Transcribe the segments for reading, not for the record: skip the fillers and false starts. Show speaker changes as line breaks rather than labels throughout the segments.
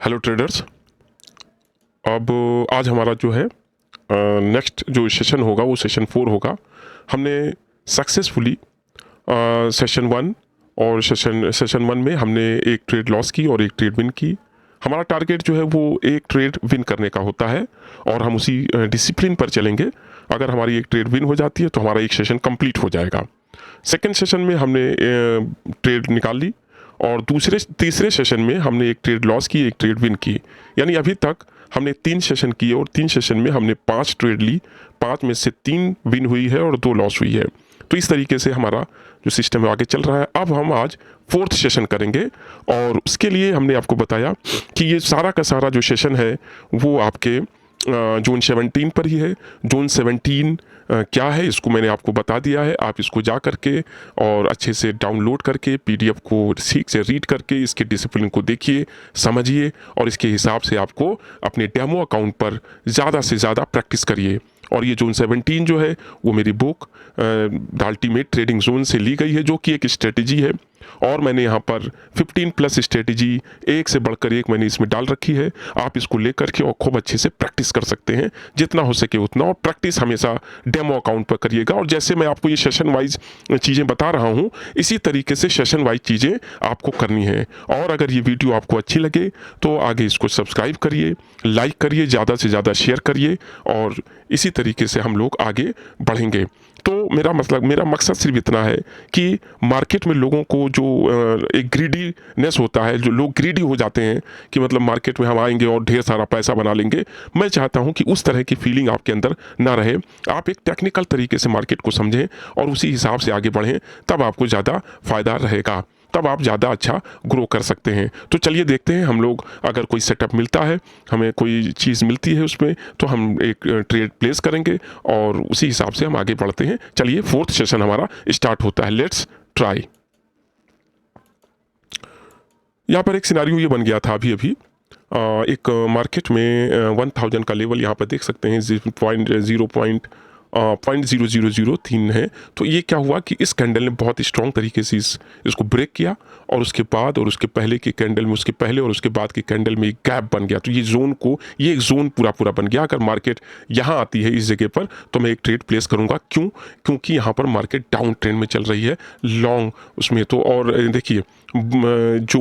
Hello traders. अब आज हमारा जो है नेक्स्ट जो सेशन होगा वो सेशन 4 होगा। हमने सक्सेसफुली सेशन 1 और सेशन 1 में हमने एक ट्रेड लॉस की और एक ट्रेड विन की। हमारा टारगेट जो है वो एक ट्रेड विन करने का होता है और हम उसी डिसिप्लिन पर चलेंगे। अगर हमारी एक ट्रेड विन हो जाती है तो हमारा एक सेशन कंप्लीट हो जाएगा। सेकेंड सेशन में हमने ट्रेड निकाल ली और तीसरे सेशन में हमने एक ट्रेड लॉस की, एक ट्रेड विन की। यानी अभी तक हमने 3 सेशन किए और 3 सेशन में हमने 5 ट्रेड ली, 5 में से 3 विन हुई है और 2 लॉस हुई है। तो इस तरीके से हमारा जो सिस्टम है आगे चल रहा है। अब हम आज 4th सेशन करेंगे और उसके लिए हमने आपको बताया कि ये सारा का सारा जो सेशन है वो आपके जोन 17 पर ही है। जोन 17 क्या है इसको मैंने आपको बता दिया है। आप इसको जा करके और अच्छे से डाउनलोड करके PDF को ठीक से रीड करके इसके डिसिप्लिन को देखिए, समझिए और इसके हिसाब से आपको अपने डेमो अकाउंट पर ज़्यादा से ज़्यादा प्रैक्टिस करिए। और ये जोन 17 जो है वो मेरी book the ultimate trading zone से ली गई है, जो कि एक स्ट्रेटजी है और मैंने यहाँ पर 15+ स्ट्रेटजी एक से बढ़कर एक मैंने इसमें डाल रखी है। आप इसको लेकर के और खूब अच्छे से प्रैक्टिस कर सकते हैं, जितना हो सके उतना। और प्रैक्टिस हमेशा डेमो अकाउंट पर करिएगा। और जैसे मैं आपको ये सेशन वाइज चीज़ें बता रहा हूँ, इसी तरीके से सेशन वाइज चीज़ें आपको करनी है। और अगर ये वीडियो आपको अच्छी लगे तो आगे इसको सब्सक्राइब करिए, लाइक करिए, ज़्यादा से ज़्यादा शेयर करिए और इसी तरीके से हम लोग आगे बढ़ेंगे। तो मेरा मकसद सिर्फ इतना है कि मार्केट में लोगों को जो एक ग्रीडीनेस होता है, जो लोग ग्रीडी हो जाते हैं कि मतलब मार्केट में हम आएंगे और ढेर सारा पैसा बना लेंगे, मैं चाहता हूं कि उस तरह की फीलिंग आपके अंदर ना रहे। आप एक टेक्निकल तरीके से मार्केट को समझें और उसी हिसाब से आगे बढ़ें, तब आपको ज़्यादा फ़ायदा रहेगा, तब आप ज़्यादा अच्छा ग्रो कर सकते हैं। तो चलिए देखते हैं हम लोग, अगर कोई सेटअप मिलता है, हमें कोई चीज़ मिलती है उसमें, तो हम एक ट्रेड प्लेस करेंगे और उसी हिसाब से हम आगे बढ़ते हैं। चलिए 4th सेशन हमारा स्टार्ट होता है। Let's try. यहाँ पर एक सिनारियो ये बन गया था अभी अभी। एक मार्केट में 1000 का लेवल यहाँ पर देख सकते हैं, 0.0003 है। तो ये क्या हुआ कि इस कैंडल ने बहुत ही स्ट्रॉन्ग तरीके से इसको ब्रेक किया और उसके बाद और उसके पहले की कैंडल में, उसके पहले और उसके बाद की कैंडल में एक गैप बन गया। तो ये एक जोन पूरा बन गया। अगर मार्केट यहाँ आती है इस जगह पर तो मैं एक ट्रेड प्लेस करूँगा। क्योंकि यहाँ पर मार्केट डाउन ट्रेंड में चल रही है, लॉन्ग उसमें तो। और देखिए जो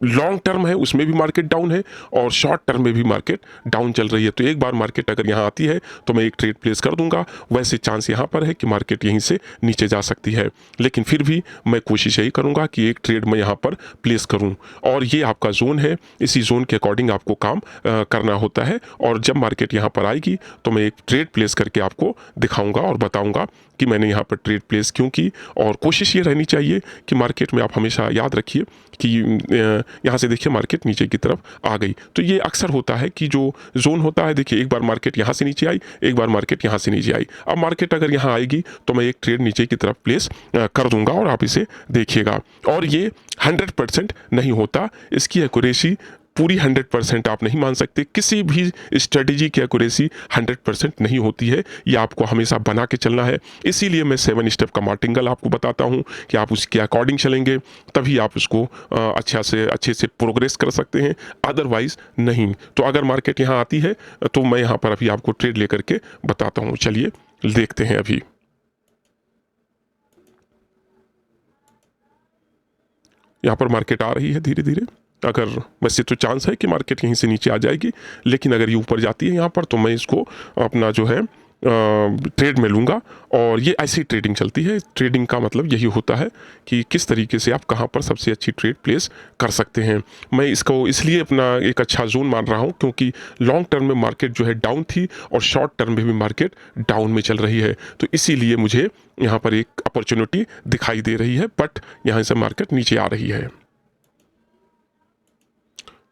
लॉन्ग टर्म है उसमें भी मार्केट डाउन है और शॉर्ट टर्म में भी मार्केट डाउन चल रही है। तो एक बार मार्केट अगर यहाँ आती है तो मैं एक ट्रेड प्लेस कर दूंगा। वैसे चांस यहाँ पर है कि मार्केट यहीं से नीचे जा सकती है, लेकिन फिर भी मैं कोशिश यही करूँगा कि एक ट्रेड मैं यहाँ पर प्लेस करूँ। और ये आपका जोन है, इसी जोन के अकॉर्डिंग आपको काम करना होता है। और जब मार्केट यहाँ पर आएगी तो मैं एक ट्रेड प्लेस करके आपको दिखाऊंगा और बताऊंगा कि मैंने यहाँ पर ट्रेड प्लेस क्यों की। और कोशिश ये रहनी चाहिए कि मार्केट में आप हमेशा याद रखिए कि यहाँ से देखिए मार्केट नीचे की तरफ आ गई। तो ये अक्सर होता है कि जो जोन होता है, देखिए एक बार मार्केट यहाँ से नीचे आई, एक बार मार्केट यहाँ से नीचे आई। अब मार्केट अगर यहाँ आएगी तो मैं एक ट्रेड नीचे की तरफ प्लेस कर दूंगा और आप इसे देखिएगा। और ये 100% नहीं होता, इसकी एक्यूरेसी पूरी 100% आप नहीं मान सकते। किसी भी स्ट्रेटजी की एक्यूरेसी 100% नहीं होती है, ये आपको हमेशा बना के चलना है। इसीलिए मैं 7 स्टेप का मार्टिंगल आपको बताता हूँ कि आप उसके अकॉर्डिंग चलेंगे तभी आप उसको अच्छे से प्रोग्रेस कर सकते हैं, अदरवाइज नहीं। तो अगर मार्केट यहाँ आती है तो मैं यहाँ पर अभी आपको ट्रेड लेकर के बताता हूँ। चलिए देखते हैं। अभी यहाँ पर मार्केट आ रही है धीरे धीरे। अगर वैसे तो चांस है कि मार्केट यहीं से नीचे आ जाएगी, लेकिन अगर ये ऊपर जाती है यहाँ पर तो मैं इसको अपना जो है ट्रेड में लूँगा। और ये ऐसी ट्रेडिंग चलती है। ट्रेडिंग का मतलब यही होता है कि किस तरीके से आप कहाँ पर सबसे अच्छी ट्रेड प्लेस कर सकते हैं। मैं इसको इसलिए अपना एक अच्छा जोन मान रहा हूँ क्योंकि लॉन्ग टर्म में मार्केट जो है डाउन थी और शॉर्ट टर्म में भी मार्केट डाउन में चल रही है। तो इसीलिए मुझे यहाँ पर एक अपॉर्चुनिटी दिखाई दे रही है, बट यहाँ से मार्केट नीचे आ रही है।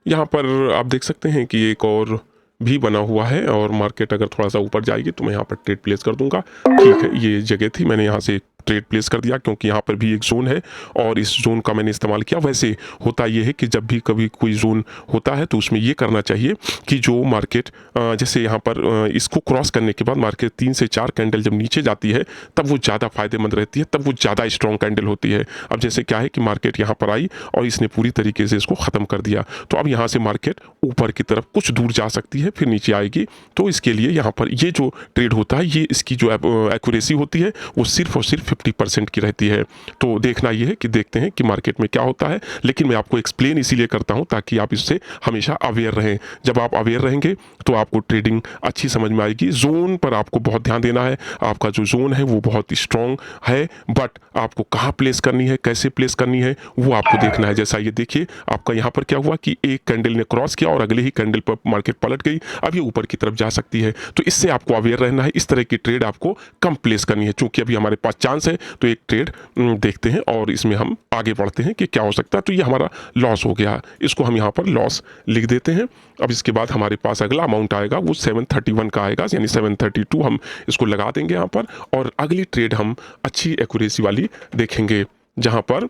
यहाँ पर आप देख सकते हैं कि एक और भी बना हुआ है और मार्केट अगर थोड़ा सा ऊपर जाएगी तो मैं यहाँ पर ट्रेड प्लेस कर दूंगा। ठीक है, ये जगह थी, मैंने यहाँ से ट्रेड प्लेस कर दिया, क्योंकि यहाँ पर भी एक जोन है और इस जोन का मैंने इस्तेमाल किया। वैसे होता ये है कि जब भी कभी कोई जोन होता है तो उसमें ये करना चाहिए कि जो मार्केट जैसे यहाँ पर इसको क्रॉस करने के बाद मार्केट 3 से 4 कैंडल जब नीचे जाती है तब वो ज़्यादा फायदेमंद रहती है, तब वो ज़्यादा स्ट्रॉन्ग कैंडल होती है। अब जैसे क्या है कि मार्केट यहाँ पर आई और इसने पूरी तरीके से इसको ख़त्म कर दिया, तो अब यहाँ से मार्केट ऊपर की तरफ कुछ दूर जा सकती है, फिर नीचे आएगी। तो इसके लिए यहाँ पर ये जो ट्रेड होता है, ये इसकी जो एक्यूरेसी होती है वो सिर्फ और सिर्फ 50% की रहती है। तो देखना ये है कि देखते हैं कि मार्केट में क्या होता है, लेकिन मैं आपको एक्सप्लेन इसीलिए करता हूँ ताकि आप इससे हमेशा अवेयर रहें। जब आप अवेयर रहेंगे तो आपको ट्रेडिंग अच्छी समझ में आएगी। जोन पर आपको बहुत ध्यान देना है। आपका जो जोन है वो बहुत स्ट्रॉन्ग है, बट आपको कहाँ प्लेस करनी है, कैसे प्लेस करनी है, वो आपको देखना है। जैसा ये देखिए आपका यहाँ पर क्या हुआ कि एक कैंडल ने क्रॉस किया और अगले ही कैंडल पर मार्केट पलट गई, अब ये ऊपर की तरफ जा सकती है। तो इससे आपको अवेयर रहना है। इस तरह की ट्रेड आपको कम प्लेस करनी है। चूंकि अभी हमारे पास चांस है तो एक ट्रेड देखते हैं और इसमें हम आगे बढ़ते हैं कि क्या हो सकता है। तो ये हमारा लॉस हो गया, इसको हम यहाँ पर लॉस लिख देते हैं। अब इसके बाद हमारे पास अगला अमाउंट आएगा वो 731 का आएगा, यानी 732 हम इसको लगा देंगे यहाँ पर। और अगली ट्रेड हम अच्छी एक्यूरेसी वाली देखेंगे जहाँ पर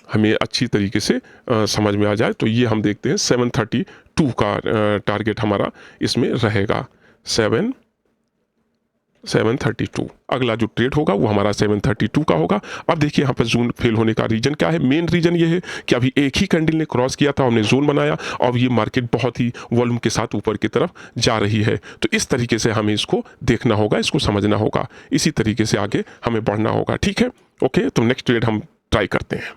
हमें अच्छी तरीके से समझ में आ जाए। तो ये हम देखते हैं 732 का टारगेट हमारा इसमें रहेगा। 732 अगला जो ट्रेड होगा वो हमारा 732 का होगा। अब देखिए यहाँ पर जोन फेल होने का रीजन क्या है। मेन रीजन ये है कि अभी एक ही कैंडल ने क्रॉस किया था, हमने जोन बनाया और ये मार्केट बहुत ही वॉल्यूम के साथ ऊपर की तरफ जा रही है। तो इस तरीके से हमें इसको देखना होगा, इसको समझना होगा, इसी तरीके से आगे हमें बढ़ना होगा। ठीक है, ओके। तो नेक्स्ट ट्रेड हम ट्राई करते हैं।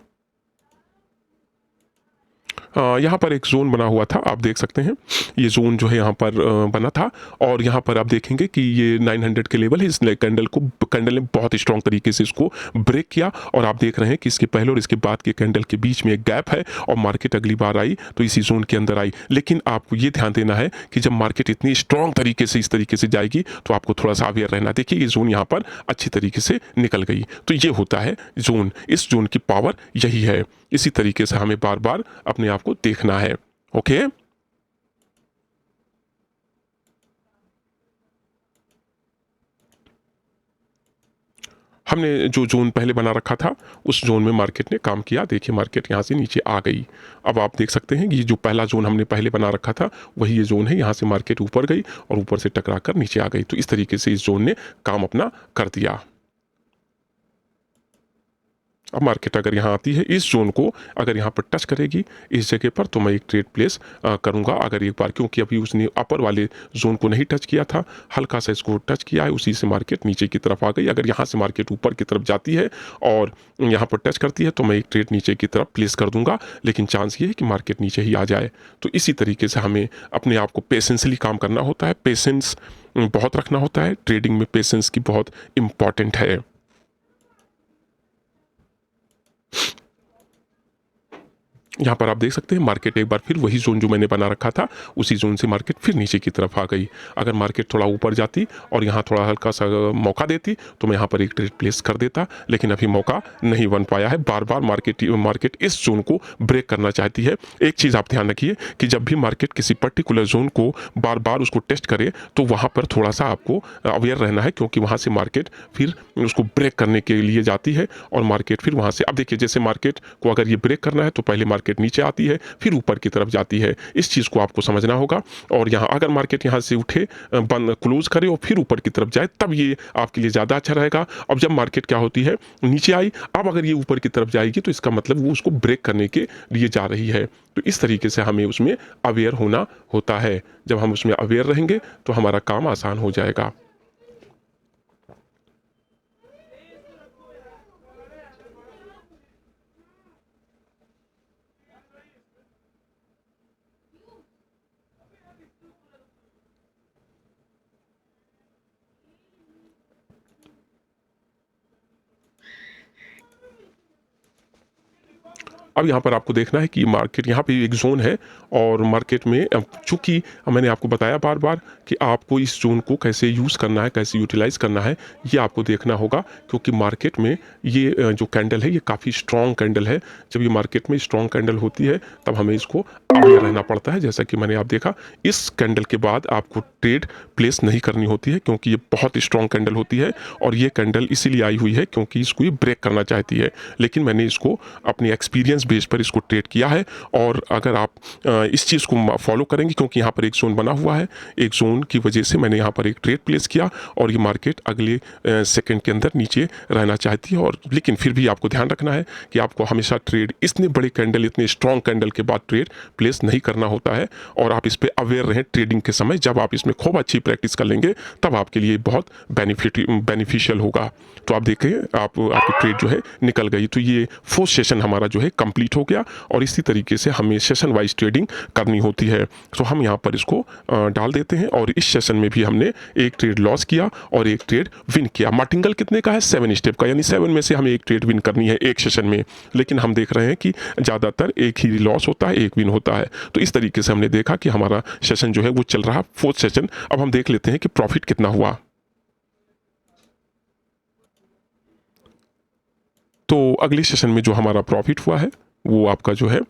यहाँ पर एक जोन बना हुआ था, आप देख सकते हैं। ये जोन जो है यहाँ पर बना था और यहाँ पर आप देखेंगे कि ये 900 के लेवल है। इस कैंडल ने बहुत स्ट्रॉन्ग तरीके से इसको ब्रेक किया और आप देख रहे हैं कि इसके पहले और इसके बाद के कैंडल के बीच में एक गैप है और मार्केट अगली बार आई तो इसी जोन के अंदर आई। लेकिन आपको ये ध्यान देना है कि जब मार्केट इतनी स्ट्रॉन्ग तरीके से इस तरीके से जाएगी तो आपको थोड़ा सा अवेयर रहना। देखिए ये जोन यहाँ पर अच्छी तरीके से निकल गई। तो ये होता है जोन, इस जोन की पावर यही है। इसी तरीके से हमें बार बार अपने आप को देखना है। ओके, हमने जो जोन पहले बना रखा था उस जोन में मार्केट ने काम किया। देखिए मार्केट यहाँ से नीचे आ गई। अब आप देख सकते हैं कि ये जो पहला जोन हमने पहले बना रखा था वही ये जोन है। यहाँ से मार्केट ऊपर गई और ऊपर से टकरा कर नीचे आ गई। तो इस तरीके से इस जोन ने काम अपना कर दिया। अब मार्केट अगर यहाँ आती है, इस जोन को अगर यहाँ पर टच करेगी इस जगह पर, तो मैं एक ट्रेड प्लेस करूँगा। अगर एक बार, क्योंकि अभी उसने अपर वाले जोन को नहीं टच किया था, हल्का सा इसको टच किया है, उसी से मार्केट नीचे की तरफ आ गई। अगर यहाँ से मार्केट ऊपर की तरफ जाती है और यहाँ पर टच करती है तो मैं एक ट्रेड नीचे की तरफ प्लेस कर दूंगा, लेकिन चांस ये है कि मार्केट नीचे ही आ जाए। तो इसी तरीके से हमें अपने आप को पेशेंसली काम करना होता है। पेशेंस बहुत रखना होता है। ट्रेडिंग में पेशेंस की बहुत इंपॉर्टेंट है। यहाँ पर आप देख सकते हैं मार्केट एक बार फिर वही जोन जो मैंने बना रखा था उसी जोन से मार्केट फिर नीचे की तरफ आ गई। अगर मार्केट थोड़ा ऊपर जाती और यहाँ थोड़ा हल्का सा मौका देती तो मैं यहाँ पर एक ट्रेड प्लेस कर देता, लेकिन अभी मौका नहीं बन पाया है। बार बार मार्केट इस जोन को ब्रेक करना चाहती है। एक चीज़ आप ध्यान रखिए कि जब भी मार्केट किसी पर्टिकुलर जोन को बार बार उसको टेस्ट करे तो वहाँ पर थोड़ा सा आपको अवेयर रहना है, क्योंकि वहाँ से मार्केट फिर उसको ब्रेक करने के लिए जाती है और मार्केट फिर वहाँ से, अब देखिए जैसे मार्केट को अगर ये ब्रेक करना है तो पहले मार्केट नीचे आती है फिर ऊपर की तरफ जाती है। इस चीज़ को आपको समझना होगा। और यहाँ अगर मार्केट यहाँ से उठे, बंद क्लोज करे और फिर ऊपर की तरफ जाए, तब ये आपके लिए ज़्यादा अच्छा रहेगा। अब जब मार्केट क्या होती है, नीचे आई, अब अगर ये ऊपर की तरफ जाएगी तो इसका मतलब वो उसको ब्रेक करने के लिए जा रही है। तो इस तरीके से हमें उसमें अवेयर होना होता है। जब हम उसमें अवेयर रहेंगे तो हमारा काम आसान हो जाएगा। अब यहाँ पर आपको देखना है कि मार्केट यहाँ पे एक जोन है और मार्केट में चूँकि मैंने आपको बताया बार बार कि आपको इस जोन को कैसे यूज़ करना है, कैसे यूटिलाइज़ करना है, ये आपको देखना होगा। क्योंकि मार्केट में ये जो कैंडल है ये काफ़ी स्ट्रॉन्ग कैंडल है। जब ये मार्केट में स्ट्रॉन्ग कैंडल होती है तब हमें इसको अवेयर रहना पड़ता है। जैसा कि मैंने आप देखा, इस कैंडल के बाद आपको ट्रेड प्लेस नहीं करनी होती है क्योंकि ये बहुत स्ट्रॉन्ग कैंडल होती है और ये कैंडल इसीलिए आई हुई है क्योंकि इसको ये ब्रेक करना चाहती है। लेकिन मैंने इसको अपनी एक्सपीरियंस बेस पर इसको ट्रेड किया है और अगर आप इस चीज़ को फॉलो करेंगे, क्योंकि यहाँ पर एक जोन बना हुआ है, एक जोन की वजह से मैंने यहाँ पर एक ट्रेड प्लेस किया और ये मार्केट अगले सेकंड के अंदर नीचे रहना चाहती है। और लेकिन फिर भी आपको ध्यान रखना है कि आपको हमेशा ट्रेड इतने बड़े कैंडल, इतने स्ट्रॉन्ग कैंडल के बाद ट्रेड प्लेस नहीं करना होता है। और आप इस पर अवेयर रहें ट्रेडिंग के समय। जब आप इसमें खूब अच्छी प्रैक्टिस कर लेंगे तब आपके लिए बहुत बेनिफिशियल होगा। तो आप देखें, आपकी ट्रेड जो है निकल गई। तो ये 4th सेशन हमारा जो है कंप्लीट हो गया और इसी तरीके से हमें सेशन वाइज ट्रेडिंग करनी होती है। तो हम यहाँ पर इसको डाल देते हैं और इस सेशन में भी हमने एक ट्रेड लॉस किया और एक ट्रेड विन किया। मार्टिंगल कितने का है? 7 स्टेप का, यानी 7 में से हमें एक ट्रेड विन करनी है एक सेशन में। लेकिन हम देख रहे हैं कि ज़्यादातर एक ही लॉस होता है, एक विन होता है। तो इस तरीके से हमने देखा कि हमारा सेशन जो है वो चल रहा 4th सेशन। अब हम देख लेते हैं कि प्रॉफिट कितना हुआ। तो अगले सेशन में जो हमारा प्रॉफिट हुआ है वो आपका जो है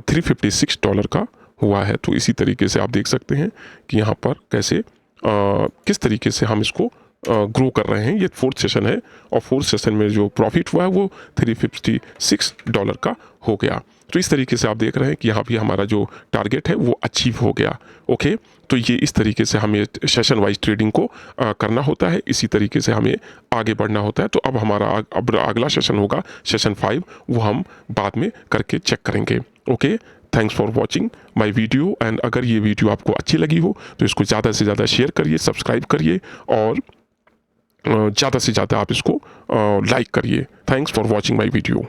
$356 का हुआ है। तो इसी तरीके से आप देख सकते हैं कि यहाँ पर कैसे किस तरीके से हम इसको ग्रो कर रहे हैं। ये 4th सेशन है और 4th सेशन में जो प्रॉफिट हुआ है वो $356 का हो गया। तो इस तरीके से आप देख रहे हैं कि यहाँ भी हमारा जो टारगेट है वो अचीव हो गया। ओके, तो ये इस तरीके से हमें सेशन वाइज ट्रेडिंग को करना होता है। इसी तरीके से हमें आगे बढ़ना होता है। तो अब हमारा अब अगला सेशन होगा सेशन 5, वो हम बाद में करके चेक करेंगे। Okay, thanks for watching my video. And अगर ये वीडियो आपको अच्छी लगी हो तो इसको ज़्यादा से ज़्यादा शेयर करिए, सब्सक्राइब करिए और ज़्यादा से ज़्यादा आप इसको लाइक करिए। Thanks for watching my video.